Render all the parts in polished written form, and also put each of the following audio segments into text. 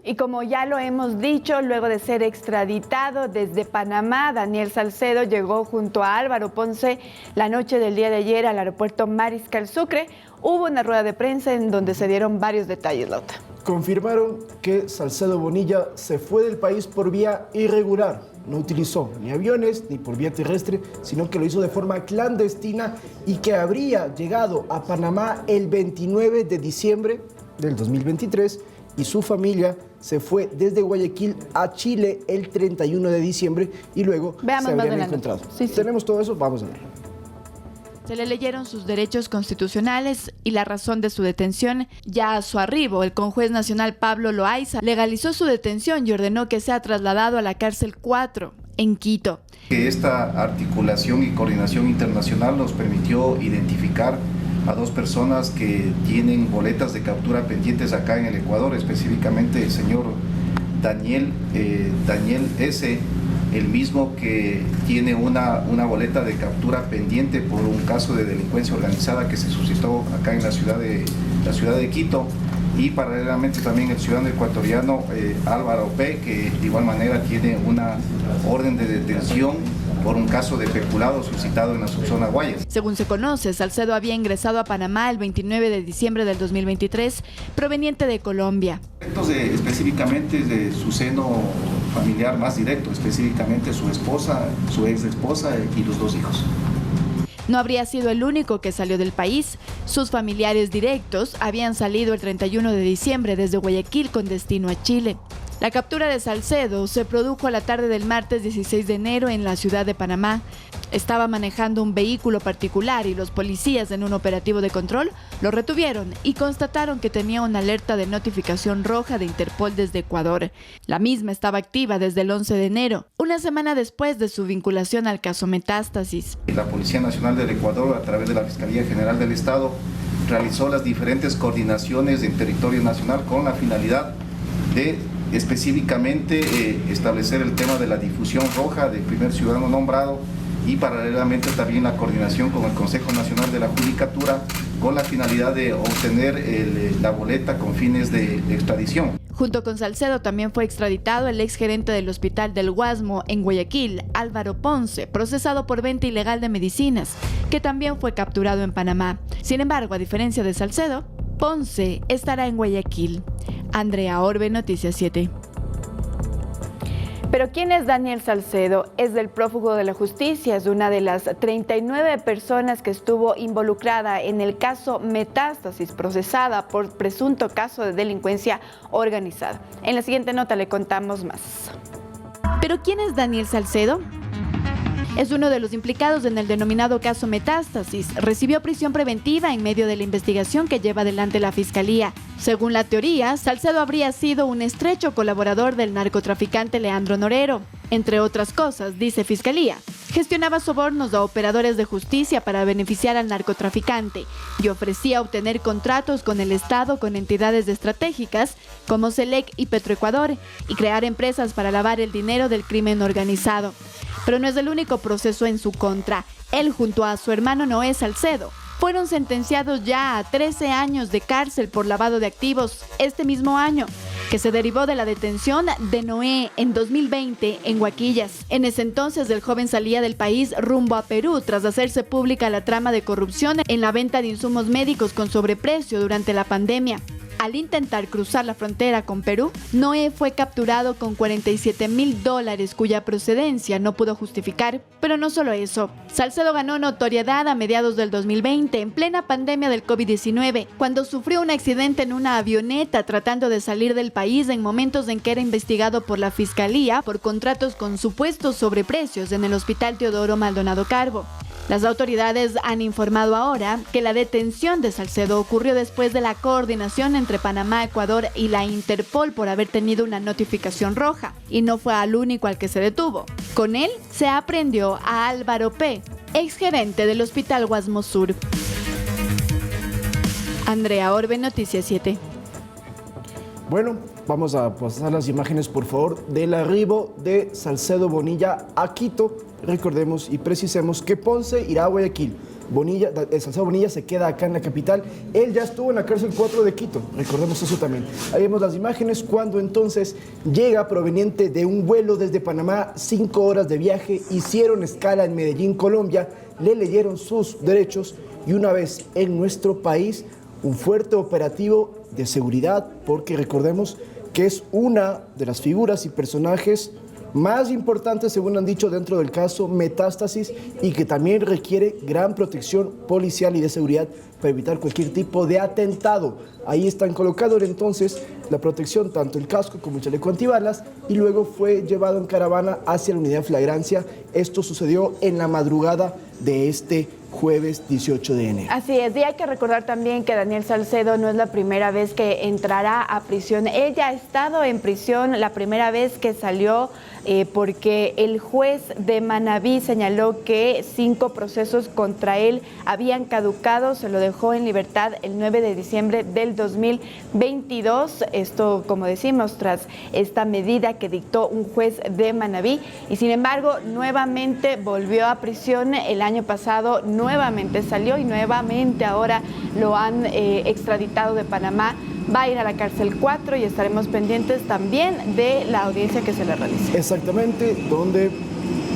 Y como ya lo hemos dicho, luego de ser extraditado desde Panamá, Daniel Salcedo llegó junto a Álvaro Ponce la noche del día de ayer al aeropuerto Mariscal Sucre. Hubo una rueda de prensa en donde se dieron varios detalles, Lauta. Confirmaron que Salcedo Bonilla se fue del país por vía irregular. No utilizó ni aviones ni por vía terrestre, sino que lo hizo de forma clandestina y que habría llegado a Panamá el 29 de diciembre del 2023 y su familia se fue desde Guayaquil a Chile el 31 de diciembre y luego se habrían encontrado. Sí. Tenemos todo eso, vamos a ver. Se le leyeron sus derechos constitucionales y la razón de su detención. Ya a su arribo, el conjuez nacional Pablo Loaiza legalizó su detención y ordenó que sea trasladado a la cárcel 4 en Quito. Esta articulación y coordinación internacional nos permitió identificar a dos personas que tienen boletas de captura pendientes acá en el Ecuador, específicamente el señor Daniel S., el mismo que tiene una boleta de captura pendiente por un caso de delincuencia organizada que se suscitó acá en la ciudad de Quito, y paralelamente también el ciudadano ecuatoriano Álvaro P., que de igual manera tiene una orden de detención por un caso de peculado suscitado en la subzona Guayas. Según se conoce, Salcedo había ingresado a Panamá el 29 de diciembre del 2023, proveniente de Colombia. Específicamente de su seno familiar más directo, específicamente su esposa, su ex esposa y los dos hijos. No habría sido el único que salió del país. Sus familiares directos habían salido el 31 de diciembre desde Guayaquil con destino a Chile. La captura de Salcedo se produjo a la tarde del martes 16 de enero en la ciudad de Panamá. Estaba manejando un vehículo particular y los policías en un operativo de control lo retuvieron y constataron que tenía una alerta de notificación roja de Interpol desde Ecuador. La misma estaba activa desde el 11 de enero, una semana después de su vinculación al caso Metástasis. La Policía Nacional del Ecuador, a través de la Fiscalía General del Estado, realizó las diferentes coordinaciones en territorio nacional con la finalidad de específicamente establecer el tema de la difusión roja del primer ciudadano nombrado y paralelamente también la coordinación con el Consejo Nacional de la Judicatura con la finalidad de obtener la boleta con fines de extradición. Junto con Salcedo también fue extraditado el exgerente del Hospital del Guasmo en Guayaquil, Álvaro Ponce, procesado por venta ilegal de medicinas, que también fue capturado en Panamá. Sin embargo, a diferencia de Salcedo, Ponce estará en Guayaquil. Andrea Orbe, Noticias 7. Pero ¿quién es Daniel Salcedo? Es del prófugo de la justicia, es una de las 39 personas que estuvo involucrada en el caso Metástasis, procesada por presunto caso de delincuencia organizada. En la siguiente nota le contamos más. ¿Pero quién es Daniel Salcedo? Es uno de los implicados en el denominado caso Metástasis. Recibió prisión preventiva en medio de la investigación que lleva adelante la Fiscalía. Según la teoría, Salcedo habría sido un estrecho colaborador del narcotraficante Leandro Norero. Entre otras cosas, dice Fiscalía, gestionaba sobornos a operadores de justicia para beneficiar al narcotraficante y ofrecía obtener contratos con el Estado con entidades estratégicas como Selec y Petroecuador y crear empresas para lavar el dinero del crimen organizado. Pero no es el único proceso en su contra. Él junto a su hermano Noé Salcedo fueron sentenciados ya a 13 años de cárcel por lavado de activos este mismo año, que se derivó de la detención de Noé en 2020 en Huaquillas. En ese entonces el joven salía del país rumbo a Perú tras hacerse pública la trama de corrupción en la venta de insumos médicos con sobreprecio durante la pandemia. Al intentar cruzar la frontera con Perú, Noé fue capturado con $47,000 cuya procedencia no pudo justificar. Pero no solo eso, Salcedo ganó notoriedad a mediados del 2020, en plena pandemia del COVID-19, cuando sufrió un accidente en una avioneta tratando de salir del país en momentos en que era investigado por la Fiscalía por contratos con supuestos sobreprecios en el Hospital Teodoro Maldonado Carbo. Las autoridades han informado ahora que la detención de Salcedo ocurrió después de la coordinación entre Panamá, Ecuador y la Interpol por haber tenido una notificación roja, y no fue al único al que se detuvo. Con él se aprehendió a Álvaro P., exgerente del Hospital Guasmo Sur. Andrea Orbe, Noticias 7. Bueno, vamos a pasar las imágenes, por favor, del arribo de Salcedo Bonilla a Quito. Recordemos y precisemos que Ponce irá a Guayaquil. Salcedo Bonilla se queda acá en la capital. Él ya estuvo en la cárcel 4 de Quito, recordemos eso también. Ahí vemos las imágenes cuando entonces llega proveniente de un vuelo desde Panamá, 5 horas de viaje, hicieron escala en Medellín, Colombia, le leyeron sus derechos y una vez en nuestro país, un fuerte operativo de seguridad, porque recordemos que es una de las figuras y personajes más importantes, según han dicho, dentro del caso Metástasis y que también requiere gran protección policial y de seguridad para evitar cualquier tipo de atentado. Ahí están colocados entonces la protección, tanto el casco como el chaleco antibalas, y luego fue llevado en caravana hacia la unidad de flagrancia. Esto sucedió en la madrugada de este jueves 18 de enero. Así es, y hay que recordar también que Daniel Salcedo no es la primera vez que entrará a prisión. Ella ha estado en prisión la primera vez que salió porque el juez de Manabí señaló que 5 procesos contra él habían caducado, se lo dejó en libertad el 9 de diciembre del 2022. Esto, como decimos, tras esta medida que dictó un juez de Manabí, y sin embargo nuevamente volvió a prisión el año pasado, nuevamente salió y nuevamente ahora lo han extraditado de Panamá. Va a ir a la cárcel 4 y estaremos pendientes también de la audiencia que se le realice. Exactamente, donde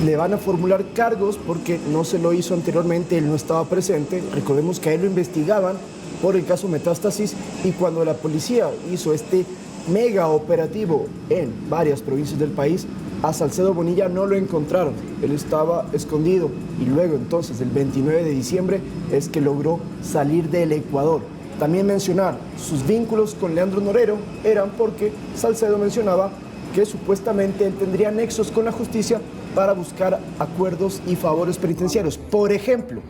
le van a formular cargos porque no se lo hizo anteriormente, él no estaba presente. Recordemos que a él lo investigaban por el caso Metástasis y cuando la policía hizo este mega operativo en varias provincias del país, a Salcedo Bonilla no lo encontraron, él estaba escondido y luego entonces el 29 de diciembre es que logró salir del Ecuador. También mencionar sus vínculos con Leandro Norero eran porque Salcedo mencionaba que supuestamente él tendría nexos con la justicia para buscar acuerdos y favores penitenciarios. Por ejemplo,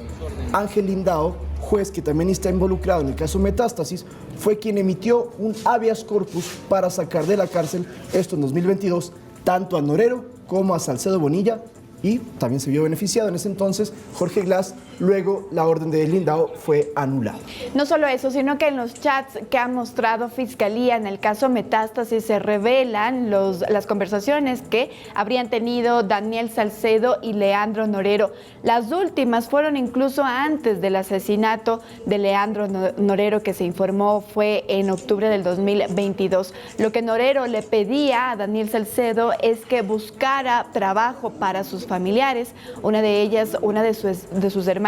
Ángel Lindao, juez que también está involucrado en el caso Metástasis, fue quien emitió un habeas corpus para sacar de la cárcel, esto en 2022, tanto a Norero como a Salcedo Bonilla, y también se vio beneficiado en ese entonces Jorge Glass. Luego la orden de Lindao fue anulada. No solo eso, sino que en los chats que ha mostrado Fiscalía en el caso Metástasis se revelan las conversaciones que habrían tenido Daniel Salcedo y Leandro Norero. Las últimas fueron incluso antes del asesinato de Leandro Norero, que se informó fue en octubre del 2022. Lo que Norero le pedía a Daniel Salcedo es que buscara trabajo para sus familiares, una de ellas, una de sus hermanas,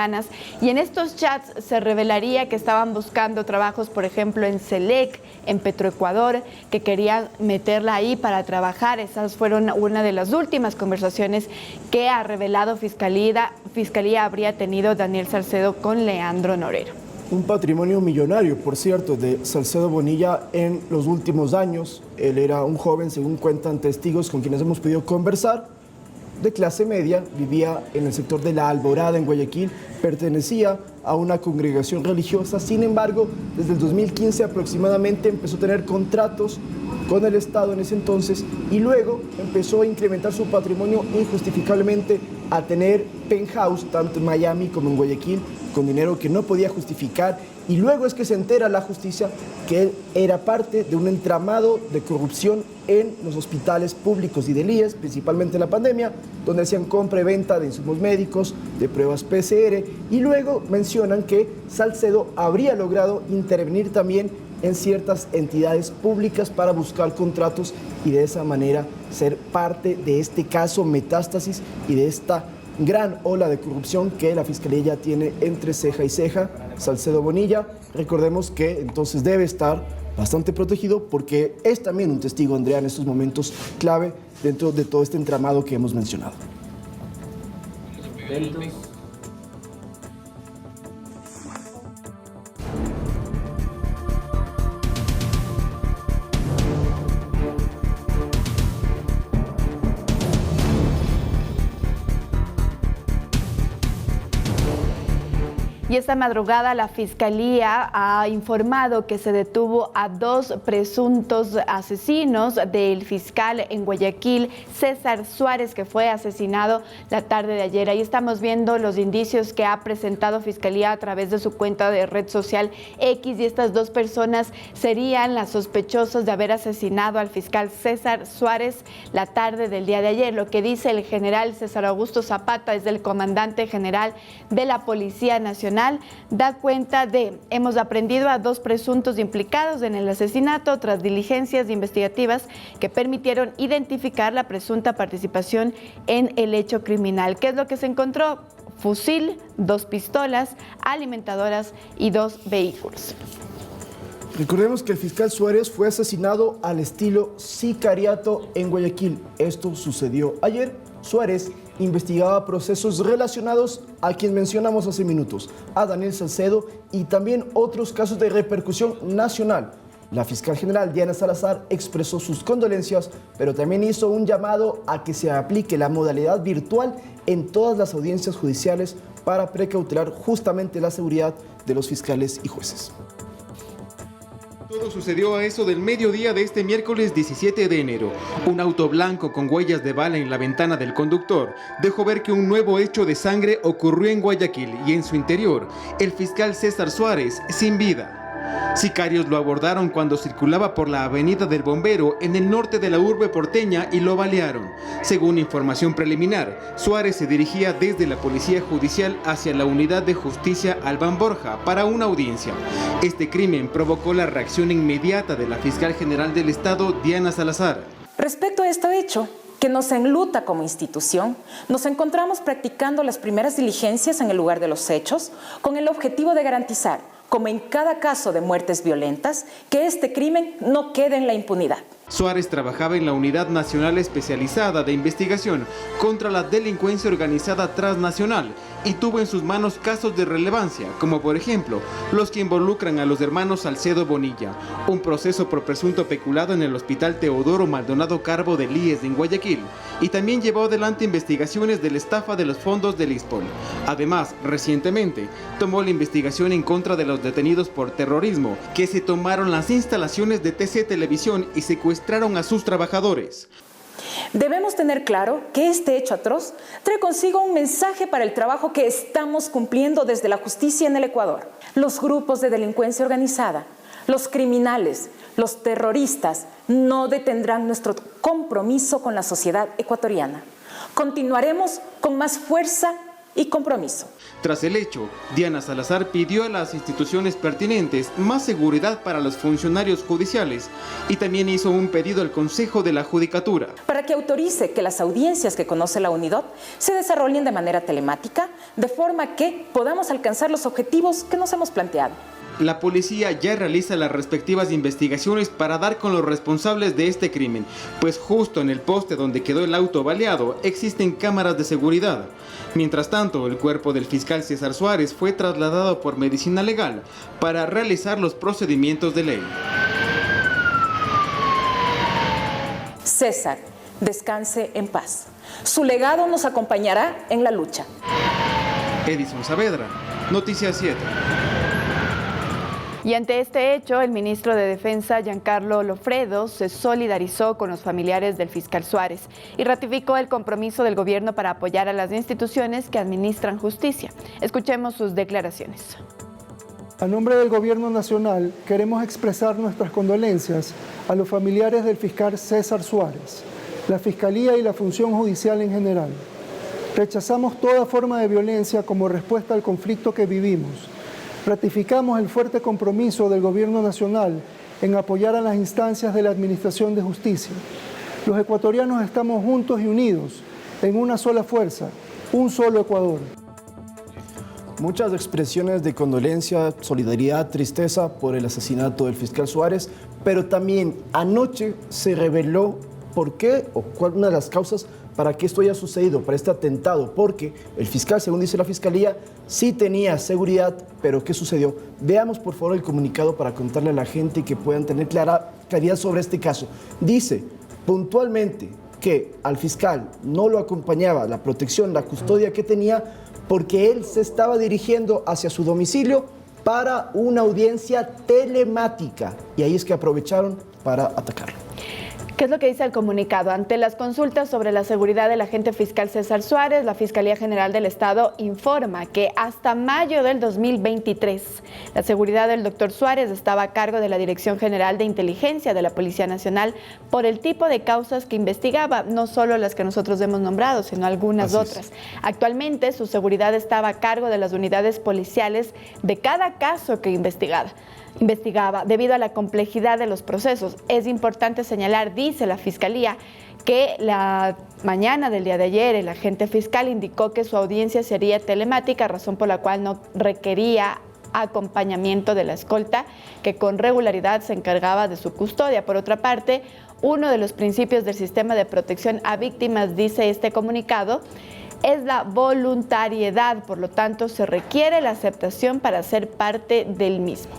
y en estos chats se revelaría que estaban buscando trabajos, por ejemplo, en Selec, en Petroecuador, que querían meterla ahí para trabajar. Esas fueron una de las últimas conversaciones que ha revelado Fiscalía habría tenido Daniel Salcedo con Leandro Norero. Un patrimonio millonario, por cierto, de Salcedo Bonilla en los últimos años. Él era un joven, según cuentan testigos con quienes hemos podido conversar, de clase media, vivía en el sector de La Alborada, en Guayaquil, pertenecía a una congregación religiosa. Sin embargo, desde el 2015 aproximadamente empezó a tener contratos con el Estado en ese entonces y luego empezó a incrementar su patrimonio injustificablemente, a tener penthouse tanto en Miami como en Guayaquil con dinero que no podía justificar, y luego es que se entera la justicia que él era parte de un entramado de corrupción en los hospitales públicos y del IES, principalmente en la pandemia, donde hacían compra y venta de insumos médicos, de pruebas PCR, y luego mencionan que Salcedo habría logrado intervenir también en ciertas entidades públicas para buscar contratos y de esa manera ser parte de este caso Metástasis y de esta gran ola de corrupción que la Fiscalía ya tiene entre ceja y ceja. Salcedo Bonilla, recordemos que entonces debe estar bastante protegido porque es también un testigo, Andrea, en estos momentos clave dentro de todo este entramado que hemos mencionado. Y esta madrugada la Fiscalía ha informado que se detuvo a 2 presuntos asesinos del fiscal en Guayaquil, César Suárez, que fue asesinado la tarde de ayer. Ahí estamos viendo los indicios que ha presentado Fiscalía a través de su cuenta de red social X, y estas 2 personas serían las sospechosas de haber asesinado al fiscal César Suárez la tarde del día de ayer. Lo que dice el general César Augusto Zapata, es el comandante general de la Policía Nacional, da cuenta de: hemos aprendido a 2 presuntos implicados en el asesinato tras diligencias investigativas que permitieron identificar la presunta participación en el hecho criminal. ¿Qué es lo que se encontró? Fusil, 2 pistolas, alimentadoras y 2 vehículos. Recordemos que el fiscal Suárez fue asesinado al estilo sicariato en Guayaquil. Esto sucedió ayer. Suárez investigaba procesos relacionados a quien mencionamos hace minutos, a Daniel Salcedo, y también otros casos de repercusión nacional. La fiscal general Diana Salazar expresó sus condolencias, pero también hizo un llamado a que se aplique la modalidad virtual en todas las audiencias judiciales para precautelar justamente la seguridad de los fiscales y jueces. Todo sucedió a eso del mediodía de este miércoles 17 de enero. Un auto blanco con huellas de bala en la ventana del conductor dejó ver que un nuevo hecho de sangre ocurrió en Guayaquil y en su interior el fiscal César Suárez sin vida. Sicarios lo abordaron cuando circulaba por la avenida del Bombero en el norte de la urbe porteña y lo balearon. Según información preliminar, Suárez se dirigía desde la Policía Judicial hacia la Unidad de Justicia Albán Borja para una audiencia. Este crimen provocó la reacción inmediata de la fiscal general del Estado, Diana Salazar. Respecto a este hecho, que nos enluta como institución, nos encontramos practicando las primeras diligencias en el lugar de los hechos con el objetivo de garantizar, como en cada caso de muertes violentas, que este crimen no quede en la impunidad. Suárez trabajaba en la Unidad Nacional Especializada de Investigación contra la Delincuencia Organizada Transnacional y tuvo en sus manos casos de relevancia, como por ejemplo los que involucran a los hermanos Salcedo Bonilla, un proceso por presunto peculado en el Hospital Teodoro Maldonado Carbo de Líes en Guayaquil, y también llevó adelante investigaciones de la estafa de los fondos del ISPOL. Además, recientemente tomó la investigación en contra de los detenidos por terrorismo, que se tomaron las instalaciones de TC Televisión y secuestraron a sus trabajadores. Debemos tener claro que este hecho atroz trae consigo un mensaje para el trabajo que estamos cumpliendo desde la justicia en el Ecuador. Los grupos de delincuencia organizada, los criminales, los terroristas no detendrán nuestro compromiso con la sociedad ecuatoriana. Continuaremos con más fuerza y compromiso. Tras el hecho, Diana Salazar pidió a las instituciones pertinentes más seguridad para los funcionarios judiciales y también hizo un pedido al Consejo de la Judicatura para que autorice que las audiencias que conoce la UNIDOT se desarrollen de manera telemática, de forma que podamos alcanzar los objetivos que nos hemos planteado. La policía ya realiza las respectivas investigaciones para dar con los responsables de este crimen, pues justo en el poste donde quedó el auto baleado existen cámaras de seguridad. Mientras tanto, el cuerpo del fiscal César Suárez fue trasladado por medicina legal para realizar los procedimientos de ley. César, descanse en paz. Su legado nos acompañará en la lucha. Edison Saavedra, Noticias 7. Y ante este hecho, el ministro de Defensa, Giancarlo Lofredo, se solidarizó con los familiares del fiscal Suárez y ratificó el compromiso del gobierno para apoyar a las instituciones que administran justicia. Escuchemos sus declaraciones. A nombre del Gobierno Nacional, queremos expresar nuestras condolencias a los familiares del fiscal César Suárez, la Fiscalía y la función judicial en general. Rechazamos toda forma de violencia como respuesta al conflicto que vivimos. Ratificamos el fuerte compromiso del Gobierno Nacional en apoyar a las instancias de la Administración de Justicia. Los ecuatorianos estamos juntos y unidos en una sola fuerza, un solo Ecuador. Muchas expresiones de condolencia, solidaridad, tristeza por el asesinato del fiscal Suárez, pero también anoche se reveló por qué o cuál una de las causas para que esto haya sucedido, para este atentado, porque el fiscal, según dice la Fiscalía, sí tenía seguridad, pero ¿qué sucedió? Veamos por favor el comunicado para contarle a la gente y que puedan tener claridad sobre este caso. Dice puntualmente que al fiscal no lo acompañaba la protección, la custodia que tenía, porque él se estaba dirigiendo hacia su domicilio para una audiencia telemática. Y ahí es que aprovecharon para atacarlo. ¿Qué es lo que dice el comunicado? Ante las consultas sobre la seguridad del agente fiscal César Suárez, la Fiscalía General del Estado informa que hasta mayo del 2023 la seguridad del doctor Suárez estaba a cargo de la Dirección General de Inteligencia de la Policía Nacional por el tipo de causas que investigaba, no solo las que nosotros hemos nombrado, sino algunas otras. Actualmente su seguridad estaba a cargo de las unidades policiales de cada caso que investigaba debido a la complejidad de los procesos. Es importante señalar, dice la Fiscalía, que la mañana del día de ayer el agente fiscal indicó que su audiencia sería telemática, razón por la cual no requería acompañamiento de la escolta, que con regularidad se encargaba de su custodia. Por otra parte, uno de los principios del sistema de protección a víctimas, dice este comunicado, es la voluntariedad, por lo tanto se requiere la aceptación para ser parte del mismo.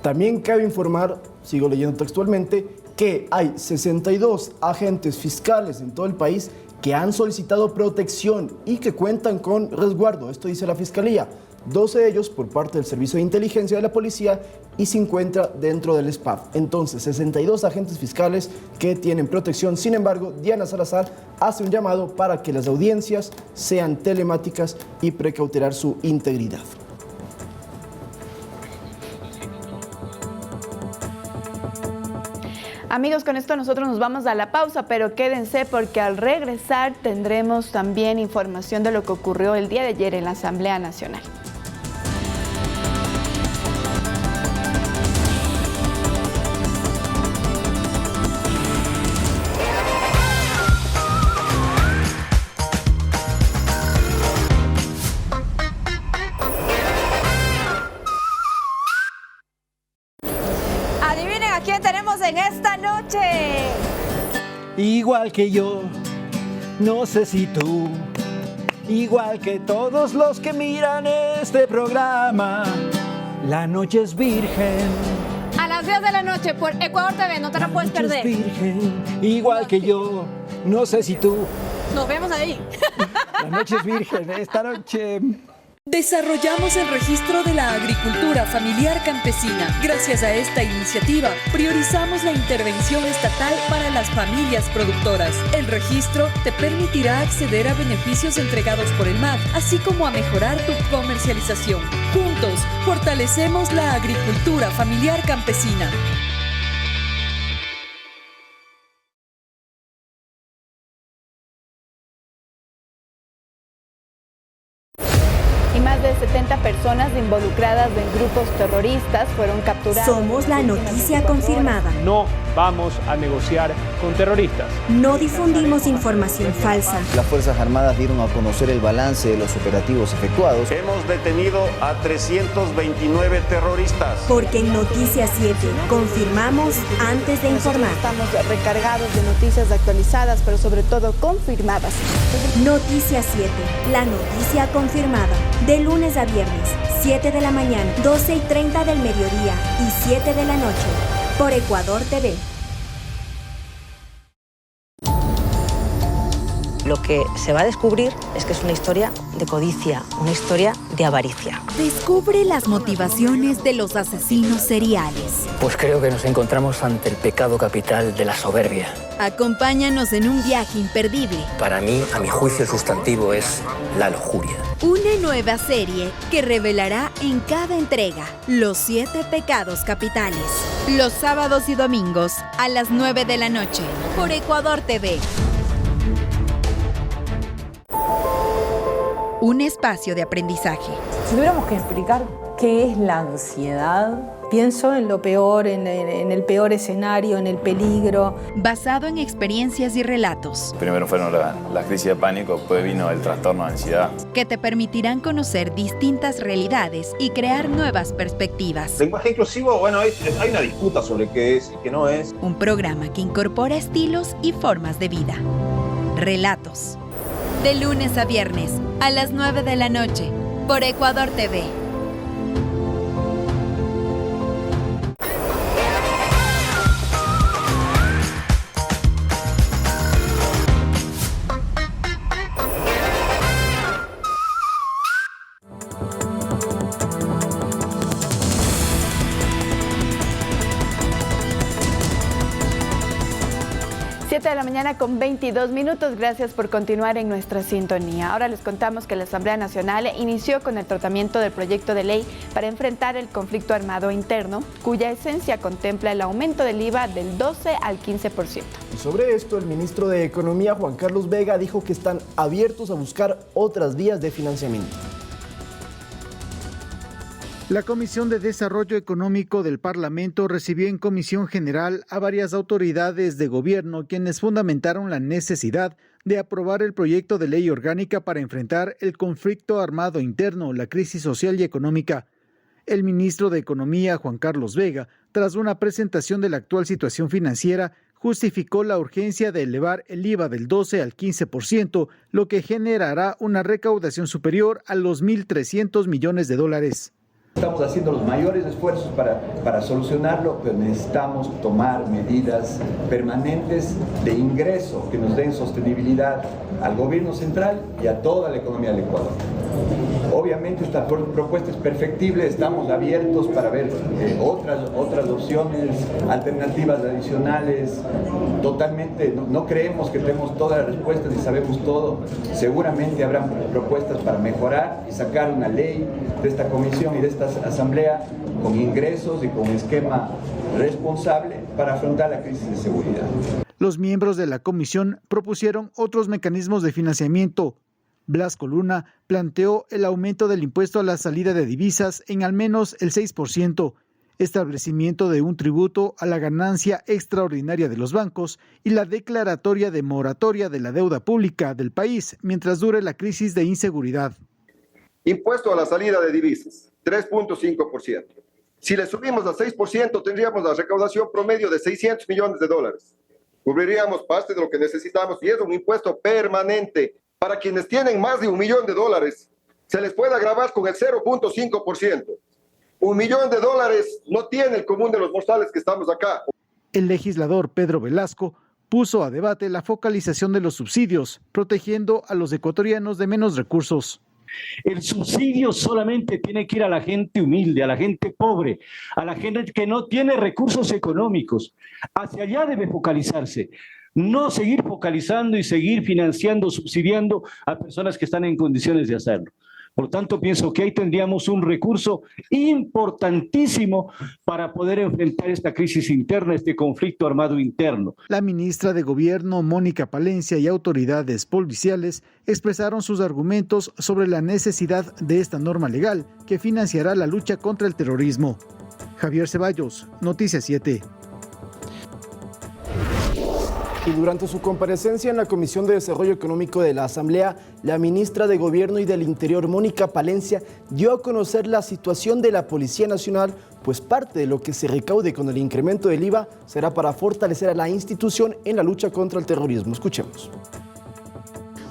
También cabe informar, sigo leyendo textualmente, que hay 62 agentes fiscales en todo el país que han solicitado protección y que cuentan con resguardo. Esto dice la Fiscalía. 12 de ellos por parte del Servicio de Inteligencia de la Policía y 50 dentro del SPAF. Entonces, 62 agentes fiscales que tienen protección. Sin embargo, Diana Salazar hace un llamado para que las audiencias sean telemáticas y precautelar su integridad. Amigos, con esto nosotros nos vamos a la pausa, pero quédense porque al regresar tendremos también información de lo que ocurrió el día de ayer en la Asamblea Nacional. Adivinen a quién tenemos en esta noche. Igual que yo, no sé si tú, igual que todos los que miran este programa, la noche es virgen. A las 10 de la noche por Ecuador TV, no te la puedes perder. La noche es virgen, igual que yo, no sé si tú. Nos vemos ahí. La noche es virgen, esta noche. Desarrollamos el registro de la agricultura familiar campesina. Gracias a esta iniciativa, priorizamos la intervención estatal para las familias productoras. El registro te permitirá acceder a beneficios entregados por el MAC, así como a mejorar tu comercialización. Juntos, fortalecemos la agricultura familiar campesina. Y más de 70 personas involucradas en grupos terroristas fueron capturadas. Somos la noticia confirmada. No vamos a negociar con terroristas. No difundimos información falsa. Las Fuerzas Armadas dieron a conocer el balance de los operativos efectuados. Hemos detenido a 329 terroristas. Porque en Noticias 7 confirmamos antes de informar. Estamos recargados de noticias actualizadas, pero sobre todo confirmadas. Noticias 7, la noticia confirmada. De lunes a viernes, 7 de la mañana, 12:30 del mediodía y 7 de la noche, por Ecuador TV. Lo que se va a descubrir es que es una historia de codicia, una historia de avaricia. Descubre las motivaciones de los asesinos seriales. Pues creo que nos encontramos ante el pecado capital de la soberbia. Acompáñanos en un viaje imperdible. Para mí, a mi juicio, el sustantivo es la lujuria. Una nueva serie que revelará en cada entrega los 7 pecados capitales. Los sábados y domingos a las 9 de la noche por Ecuador TV. Un espacio de aprendizaje. Si tuviéramos que explicar qué es la ansiedad, pienso en lo peor, en el peor escenario, en el peligro. Basado en experiencias y relatos. Primero fueron las crisis de pánico, después vino el trastorno de ansiedad. Que te permitirán conocer distintas realidades y crear nuevas perspectivas. Lenguaje inclusivo, bueno, hay una disputa sobre qué es y qué no es. Un programa que incorpora estilos y formas de vida. Relatos. De lunes a viernes, a las 9 de la noche, por Ecuador TV. 7 de la mañana con 22 minutos. Gracias por continuar en nuestra sintonía. Ahora les contamos que la Asamblea Nacional inició con el tratamiento del proyecto de ley para enfrentar el conflicto armado interno, cuya esencia contempla el aumento del IVA del 12 al 15%. Y sobre esto, el ministro de Economía, Juan Carlos Vega, dijo que están abiertos a buscar otras vías de financiamiento. La Comisión de Desarrollo Económico del Parlamento recibió en comisión general a varias autoridades de gobierno quienes fundamentaron la necesidad de aprobar el proyecto de ley orgánica para enfrentar el conflicto armado interno, la crisis social y económica. El ministro de Economía, Juan Carlos Vega, tras una presentación de la actual situación financiera, justificó la urgencia de elevar el IVA del 12 al 15%, lo que generará una recaudación superior a los 1.300 millones de dólares. Estamos haciendo los mayores esfuerzos para solucionarlo, pero necesitamos tomar medidas permanentes de ingreso que nos den sostenibilidad al gobierno central y a toda la economía del Ecuador. Obviamente esta propuesta es perfectible, estamos abiertos para ver otras opciones, alternativas adicionales. Totalmente, no creemos que tenemos todas las respuestas y sabemos todo. Seguramente habrá propuestas para mejorar y sacar una ley de esta comisión y de esta asamblea con ingresos y con un esquema responsable para afrontar la crisis de seguridad. Los miembros de la comisión propusieron otros mecanismos de financiamiento. Blasco Luna planteó el aumento del impuesto a la salida de divisas en al menos el 6%, establecimiento de un tributo a la ganancia extraordinaria de los bancos y la declaratoria de moratoria de la deuda pública del país mientras dure la crisis de inseguridad. Impuesto a la salida de divisas, 3.5%. Si le subimos a 6%, tendríamos la recaudación promedio de 600 millones de dólares. Cubriríamos parte de lo que necesitamos y es un impuesto permanente. Para quienes tienen más de $1 millón, se les puede agravar con el 0.5%. $1 millón no tiene el común de los mortales que estamos acá. El legislador Pedro Velasco puso a debate la focalización de los subsidios, protegiendo a los ecuatorianos de menos recursos. El subsidio solamente tiene que ir a la gente humilde, a la gente pobre, a la gente que no tiene recursos económicos. Hacia allá debe focalizarse. No seguir focalizando y seguir financiando, subsidiando a personas que están en condiciones de hacerlo. Por tanto, pienso que ahí tendríamos un recurso importantísimo para poder enfrentar esta crisis interna, este conflicto armado interno. La ministra de Gobierno, Mónica Palencia, y autoridades policiales expresaron sus argumentos sobre la necesidad de esta norma legal que financiará la lucha contra el terrorismo. Javier Ceballos, Noticias 7. Y durante su comparecencia en la Comisión de Desarrollo Económico de la Asamblea, la ministra de Gobierno y del Interior, Mónica Palencia, dio a conocer la situación de la Policía Nacional, pues parte de lo que se recaude con el incremento del IVA será para fortalecer a la institución en la lucha contra el terrorismo. Escuchemos.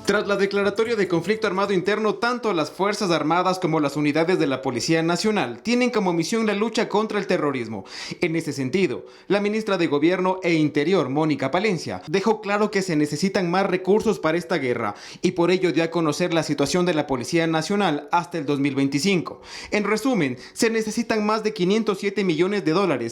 Tras la declaratoria de conflicto armado interno, tanto las Fuerzas Armadas como las unidades de la Policía Nacional tienen como misión la lucha contra el terrorismo. En ese sentido, la ministra de Gobierno e Interior, Mónica Palencia, dejó claro que se necesitan más recursos para esta guerra y por ello dio a conocer la situación de la Policía Nacional hasta el 2025. En resumen, se necesitan más de $507 millones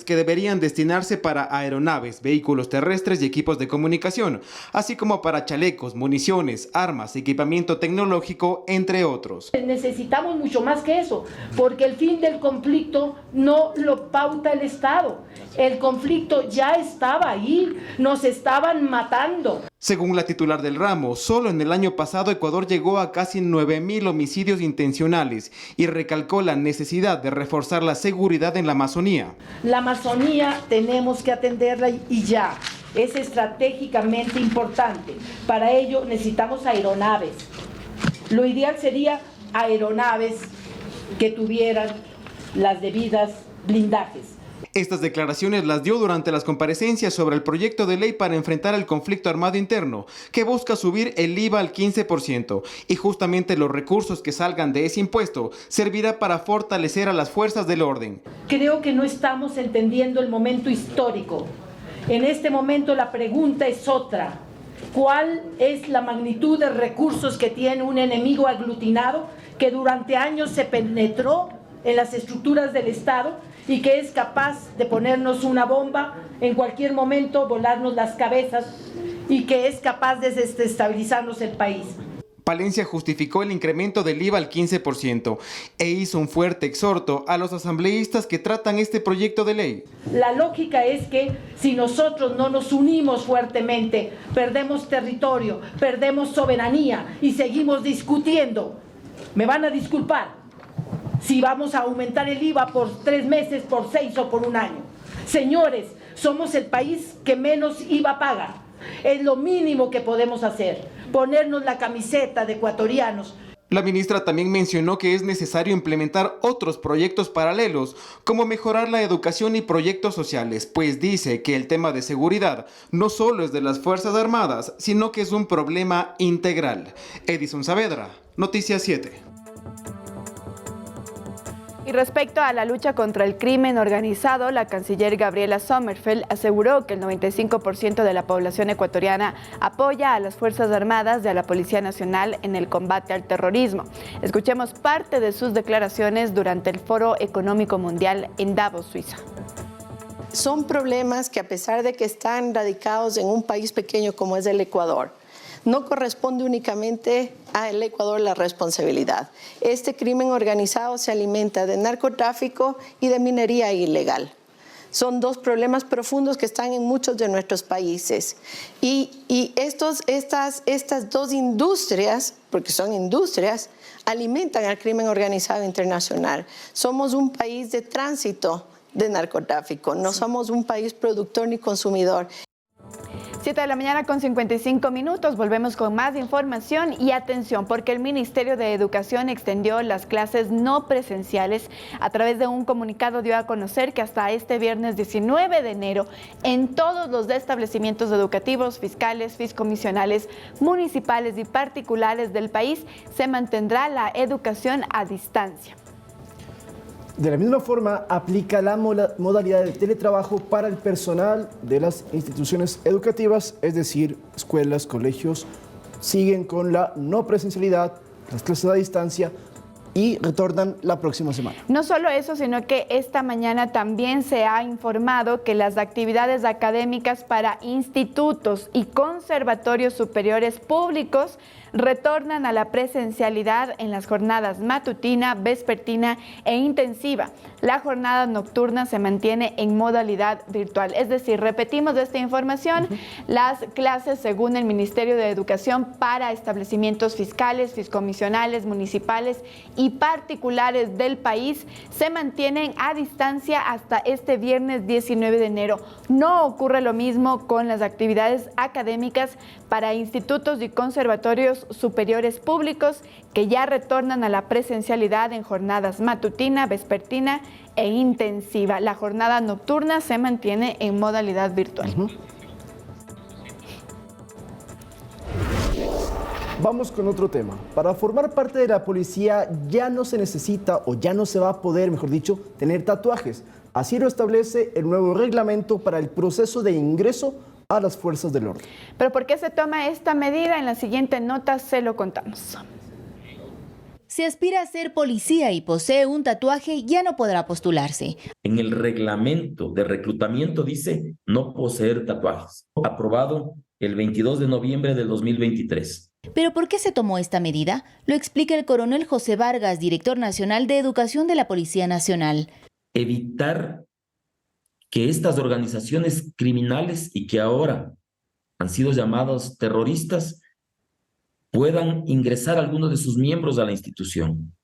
que deberían destinarse para aeronaves, vehículos terrestres y equipos de comunicación, así como para chalecos, municiones, armas, equipamiento tecnológico, entre otros. Necesitamos mucho más que eso, porque el fin del conflicto no lo pauta el Estado. El conflicto ya estaba ahí, nos estaban matando. Según la titular del ramo, solo en el año pasado Ecuador llegó a casi 9.000 homicidios intencionales y recalcó la necesidad de reforzar la seguridad en la Amazonía. La Amazonía tenemos que atenderla y ya. Es estratégicamente importante. Para ello necesitamos aeronaves. Lo ideal sería aeronaves que tuvieran las debidas blindajes. Estas declaraciones las dio durante las comparecencias sobre el proyecto de ley para enfrentar el conflicto armado interno, que busca subir el IVA al 15%, y justamente los recursos que salgan de ese impuesto servirá para fortalecer a las fuerzas del orden. Creo que no estamos entendiendo el momento histórico. En este momento la pregunta es otra. ¿Cuál es la magnitud de recursos que tiene un enemigo aglutinado que durante años se penetró en las estructuras del Estado y que es capaz de ponernos una bomba en cualquier momento, volarnos las cabezas y que es capaz de desestabilizarnos el país. Palencia justificó el incremento del IVA al 15% e hizo un fuerte exhorto a los asambleístas que tratan este proyecto de ley. La lógica es que si nosotros no nos unimos fuertemente, perdemos territorio, perdemos soberanía y seguimos discutiendo. Me van a disculpar si vamos a aumentar el IVA por 3 meses, por 6 o por un año. Señores, somos el país que menos IVA paga. Es lo mínimo que podemos hacer, ponernos la camiseta de ecuatorianos. La ministra también mencionó que es necesario implementar otros proyectos paralelos, como mejorar la educación y proyectos sociales, pues dice que el tema de seguridad no solo es de las Fuerzas Armadas, sino que es un problema integral. Edison Saavedra, Noticias 7. Y respecto a la lucha contra el crimen organizado, la canciller Gabriela Sommerfeld aseguró que el 95% de la población ecuatoriana apoya a las Fuerzas Armadas y a la Policía Nacional en el combate al terrorismo. Escuchemos parte de sus declaraciones durante el Foro Económico Mundial en Davos, Suiza. Son problemas que, a pesar de que están radicados en un país pequeño como es el Ecuador, no corresponde únicamente al Ecuador la responsabilidad. Este crimen organizado se alimenta de narcotráfico y de minería ilegal. Son dos problemas profundos que están en muchos de nuestros países. Y estas dos industrias, porque son industrias, alimentan al crimen organizado internacional. Somos un país de tránsito de narcotráfico, no somos un país productor ni consumidor. 7 de la mañana con 55 minutos, volvemos con más información y atención porque el Ministerio de Educación extendió las clases no presenciales. A través de un comunicado dio a conocer que hasta este viernes 19 de enero en todos los establecimientos educativos, fiscales, fiscomisionales, municipales y particulares del país se mantendrá la educación a distancia. De la misma forma, aplica la modalidad de teletrabajo para el personal de las instituciones educativas, es decir, escuelas, colegios, siguen con la no presencialidad, las clases a distancia y retornan la próxima semana. No solo eso, sino que esta mañana también se ha informado que las actividades académicas para institutos y conservatorios superiores públicos retornan a la presencialidad en las jornadas matutina, vespertina e intensiva. La jornada nocturna se mantiene en modalidad virtual. Es decir, repetimos esta información, las clases según el Ministerio de Educación para establecimientos fiscales, fiscomisionales, municipales y particulares del país se mantienen a distancia hasta este viernes 19 de enero. No ocurre lo mismo con las actividades académicas para institutos y conservatorios superiores públicos que ya retornan a la presencialidad en jornadas matutina, vespertina e intensiva. La jornada nocturna se mantiene en modalidad virtual. Vamos con otro tema. Para formar parte de la policía ya no se necesita o ya no se va a poder, mejor dicho, tener tatuajes. Así lo establece el nuevo reglamento para el proceso de ingreso a las fuerzas del orden. ¿Pero por qué se toma esta medida? En la siguiente nota se lo contamos. Si aspira a ser policía y posee un tatuaje, ya no podrá postularse. En el reglamento de reclutamiento dice no poseer tatuajes, aprobado el 22 de noviembre del 2023. ¿Pero por qué se tomó esta medida? Lo explica el coronel José Vargas, director nacional de Educación de la Policía Nacional. Evitar que estas organizaciones criminales y que ahora han sido llamados terroristas puedan ingresar algunos de sus miembros a la institución.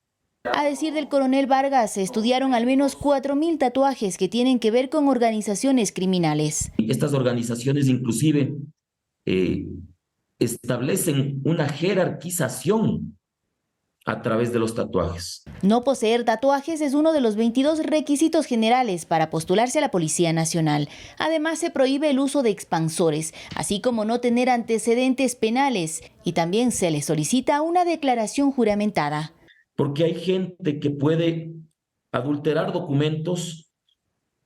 A decir del coronel Vargas, se estudiaron al menos 4.000 tatuajes que tienen que ver con organizaciones criminales. Estas organizaciones inclusive establecen una jerarquización a través de los tatuajes. No poseer tatuajes es uno de los 22 requisitos generales para postularse a la Policía Nacional. Además, se prohíbe el uso de expansores, así como no tener antecedentes penales, y también se le solicita una declaración juramentada. Porque hay gente que puede adulterar documentos,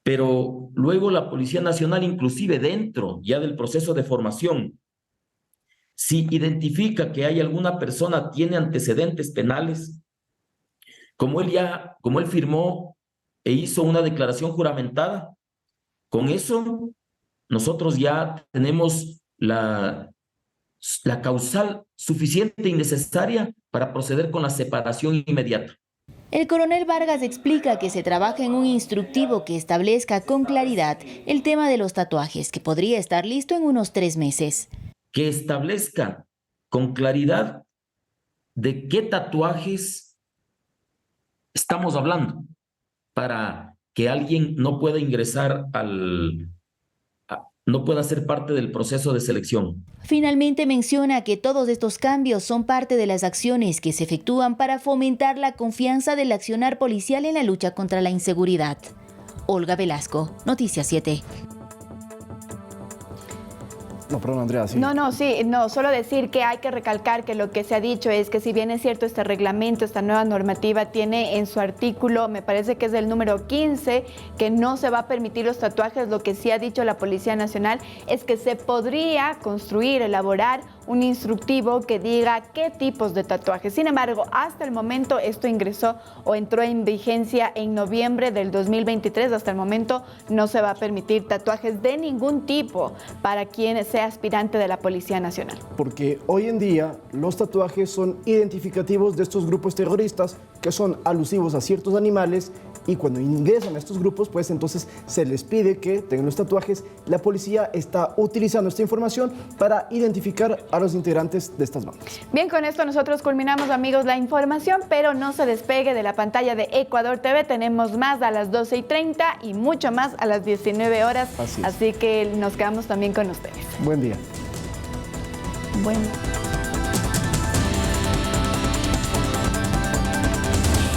pero luego la Policía Nacional, inclusive dentro ya del proceso de formación, si identifica que hay alguna persona tiene antecedentes penales, como él firmó e hizo una declaración juramentada. Con eso, nosotros ya tenemos la causal suficiente y necesaria para proceder con la separación inmediata. El coronel Vargas explica que se trabaja en un instructivo que establezca con claridad el tema de los tatuajes, que podría estar listo en unos 3 meses. Que establezca con claridad de qué tatuajes estamos hablando, para que alguien no pueda ingresar no pueda ser parte del proceso de selección. Finalmente menciona que todos estos cambios son parte de las acciones que se efectúan para fomentar la confianza del accionar policial en la lucha contra la inseguridad. Olga Velasco, Noticias 7. No, perdón, Andrea, sí. No, solo decir que hay que recalcar que lo que se ha dicho es que si bien es cierto este reglamento, esta nueva normativa tiene en su artículo, me parece que es el número 15, que no se va a permitir los tatuajes, lo que sí ha dicho la Policía Nacional es que se podría construir, elaborar un instructivo que diga qué tipos de tatuajes. Sin embargo, hasta el momento esto ingresó o entró en vigencia en noviembre del 2023. Hasta el momento no se va a permitir tatuajes de ningún tipo para quien sea aspirante de la Policía Nacional. Porque hoy en día los tatuajes son identificativos de estos grupos terroristas que son alusivos a ciertos animales, y cuando ingresan a estos grupos, pues entonces se les pide que tengan los tatuajes. La policía está utilizando esta información para identificar a los integrantes de estas bandas. Bien, con esto nosotros culminamos, amigos, la información, pero no se despegue de la pantalla de Ecuador TV. Tenemos más a las 12:30 y mucho más a las 19 horas. Así que nos quedamos también con ustedes. Buen día. Bueno.